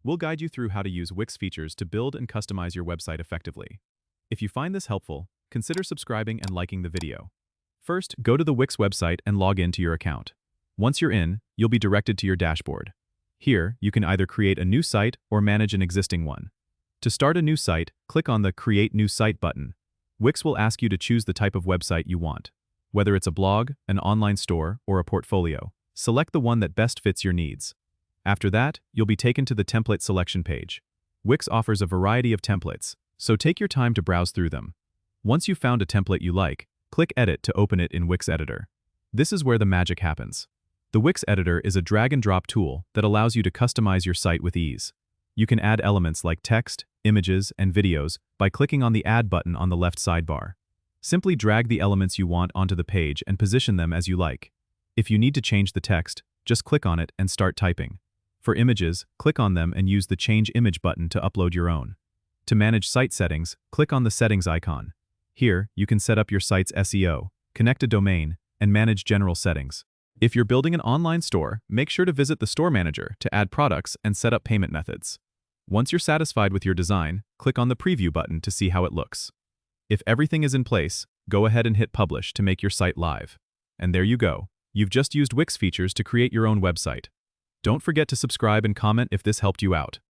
we'll guide you through how to use Wix features to build and customize your website effectively. If you find this helpful, consider subscribing and liking the video. First, go to the Wix website and log in to your account. Once you're in, you'll be directed to your dashboard. Here, you can either create a new site or manage an existing one. To start a new site, click on the Create New Site button. Wix will ask you to choose the type of website you want. Whether it's a blog, an online store, or a portfolio, select the one that best fits your needs. After that, you'll be taken to the template selection page. Wix offers a variety of templates, so take your time to browse through them. Once you've found a template you like, click Edit to open it in Wix Editor. This is where the magic happens. The Wix Editor is a drag-and-drop tool that allows you to customize your site with ease. You can add elements like text, images, and videos by clicking on the Add button on the left sidebar. Simply drag the elements you want onto the page and position them as you like. If you need to change the text, just click on it and start typing. For images, click on them and use the Change Image button to upload your own. To manage site settings, click on the Settings icon. Here, you can set up your site's SEO, connect a domain, and manage general settings. If you're building an online store, make sure to visit the Store Manager to add products and set up payment methods. Once you're satisfied with your design, click on the Preview button to see how it looks. If everything is in place, go ahead and hit Publish to make your site live. And there you go. You've just used Wix features to create your own website. Don't forget to subscribe and comment if this helped you out.